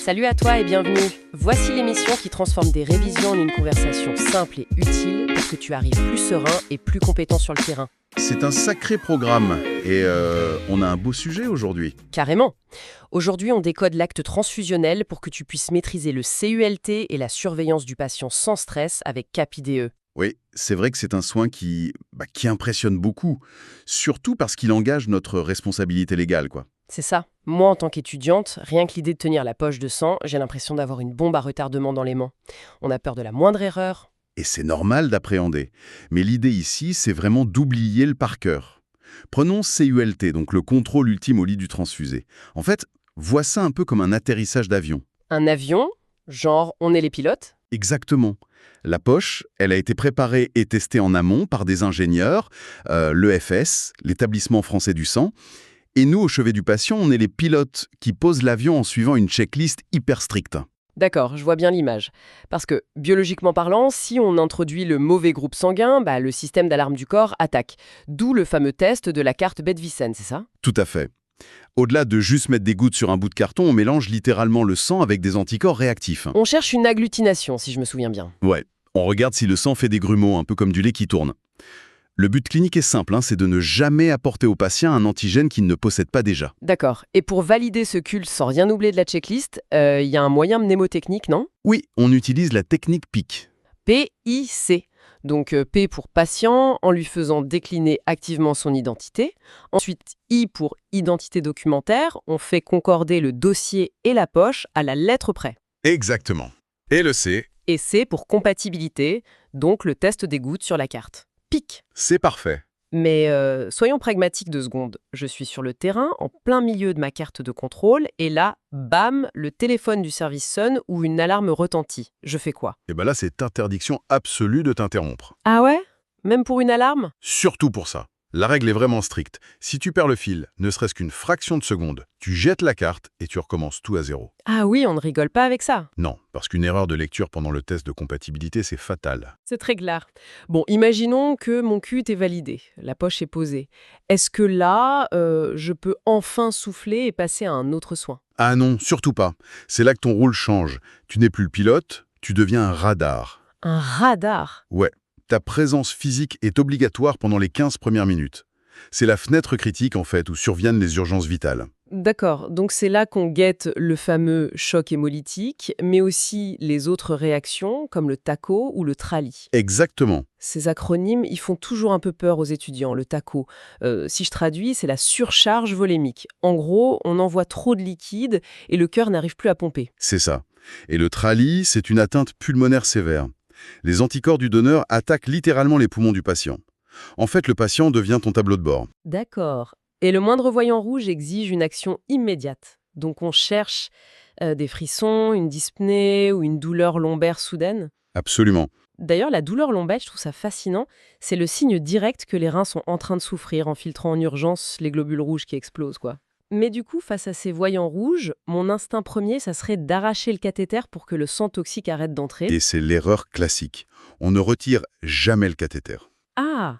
Salut à toi et bienvenue. Voici l'émission qui transforme des révisions en une conversation simple et utile pour que tu arrives plus serein et plus compétent sur le terrain. C'est un sacré programme et on a un beau sujet aujourd'hui. Carrément. Aujourd'hui, on décode l'acte transfusionnel pour que tu puisses maîtriser le CULT et la surveillance du patient sans stress avec CAP-IDE. Oui, c'est vrai que c'est un soin qui impressionne beaucoup, surtout parce qu'il engage notre responsabilité légale, quoi. C'est ça. Moi, en tant qu'étudiante, rien que l'idée de tenir la poche de sang, j'ai l'impression d'avoir une bombe à retardement dans les mains. On a peur de la moindre erreur. Et c'est normal d'appréhender. Mais l'idée ici, c'est vraiment d'oublier le par cœur. Prenons CULT, donc le contrôle ultime au lit du transfusé. En fait, vois ça un peu comme un atterrissage d'avion. Un avion, genre on est les pilotes. Exactement. La poche, elle a été préparée et testée en amont par des ingénieurs, l'EFS, l'Établissement français du sang. Et nous, au chevet du patient, on est les pilotes qui posent l'avion en suivant une checklist hyper stricte. D'accord, je vois bien l'image. Parce que, biologiquement parlant, si on introduit le mauvais groupe sanguin, le système d'alarme du corps attaque. D'où le fameux test de la carte Bedvissen, c'est ça? Tout à fait. Au-delà de juste mettre des gouttes sur un bout de carton, on mélange littéralement le sang avec des anticorps réactifs. On cherche une agglutination, si je me souviens bien. Ouais, on regarde si le sang fait des grumeaux, un peu comme du lait qui tourne. Le but clinique est simple, c'est de ne jamais apporter au patient un antigène qu'il ne possède pas déjà. D'accord. Et pour valider ce CULT sans rien oublier de la checklist, il y a un moyen mnémotechnique, non? Oui, on utilise la technique PIC. PIC. Donc P pour patient, en lui faisant décliner activement son identité. Ensuite, I pour identité documentaire, on fait concorder le dossier et la poche à la lettre près. Exactement. Et le C, Et C pour compatibilité, donc le test des gouttes sur la carte. PIC. c'est parfait. Mais soyons pragmatiques 2 secondes. Je suis sur le terrain, en plein milieu de ma carte de contrôle, et là, bam, le téléphone du service sonne ou une alarme retentit. Je fais quoi? Et là, c'est interdiction absolue de t'interrompre. Ah ouais? Même pour une alarme? Surtout pour ça. La règle est vraiment stricte. Si tu perds le fil, ne serait-ce qu'une fraction de seconde, tu jettes la carte et tu recommences tout à zéro. Ah oui, on ne rigole pas avec ça. Non, parce qu'une erreur de lecture pendant le test de compatibilité, c'est fatal. C'est très clair. Bon, imaginons que mon CULT est validé, la poche est posée. Est-ce que là, je peux enfin souffler et passer à un autre soin? Ah non, surtout pas. C'est là que ton rôle change. Tu n'es plus le pilote, tu deviens un radar. Un radar? Ouais, ta présence physique est obligatoire pendant les 15 premières minutes. C'est la fenêtre critique, en fait, où surviennent les urgences vitales. D'accord, donc c'est là qu'on guette le fameux choc hémolytique, mais aussi les autres réactions comme le TACO ou le TRALI. Exactement. Ces acronymes, ils font toujours un peu peur aux étudiants, le TACO. Si je traduis, c'est la surcharge volémique. En gros, on envoie trop de liquide et le cœur n'arrive plus à pomper. C'est ça. Et le TRALI, c'est une atteinte pulmonaire sévère. Les anticorps du donneur attaquent littéralement les poumons du patient. En fait, le patient devient ton tableau de bord. D'accord. Et le moindre voyant rouge exige une action immédiate. Donc on cherche des frissons, une dyspnée ou une douleur lombaire soudaine. Absolument. D'ailleurs, la douleur lombaire, je trouve ça fascinant. C'est le signe direct que les reins sont en train de souffrir en filtrant en urgence les globules rouges qui explosent, quoi. Mais du coup, face à ces voyants rouges, mon instinct premier, ça serait d'arracher le cathéter pour que le sang toxique arrête d'entrer. Et c'est l'erreur classique. On ne retire jamais le cathéter. Ah!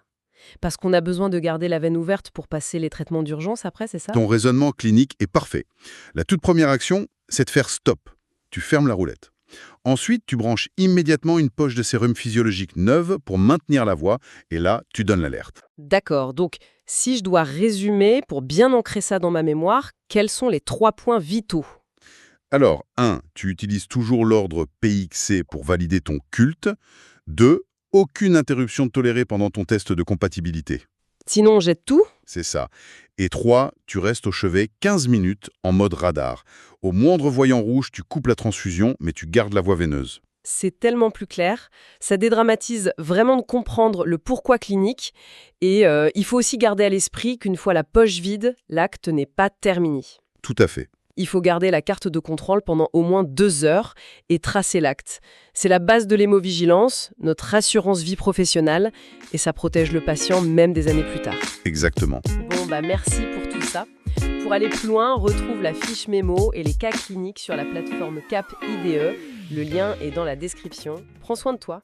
Parce qu'on a besoin de garder la veine ouverte pour passer les traitements d'urgence après, c'est ça? Ton raisonnement clinique est parfait. La toute première action, c'est de faire stop. Tu fermes la roulette. Ensuite, tu branches immédiatement une poche de sérum physiologique neuve pour maintenir la voie, et là, tu donnes l'alerte. D'accord, donc si je dois résumer, pour bien ancrer ça dans ma mémoire, quels sont les 3 points vitaux? Alors, 1. Tu utilises toujours l'ordre PIC pour valider ton CULT. 2. Aucune interruption tolérée pendant ton test de compatibilité. Sinon, on jette tout? C'est ça. Et 3. Tu restes au chevet 15 minutes en mode radar. Au moindre voyant rouge, tu coupes la transfusion, mais tu gardes la voie veineuse. C'est tellement plus clair. Ça dédramatise vraiment de comprendre le pourquoi clinique. Et il faut aussi garder à l'esprit qu'une fois la poche vide, l'acte n'est pas terminé. Tout à fait. Il faut garder la carte de contrôle pendant au moins 2 heures et tracer l'acte. C'est la base de l'hémovigilance, notre assurance vie professionnelle, et ça protège le patient même des années plus tard. Exactement. Bon, merci pour tout ça. Pour aller plus loin, retrouve la fiche mémo et les cas cliniques sur la plateforme CAP-IDE. Le lien est dans la description. Prends soin de toi.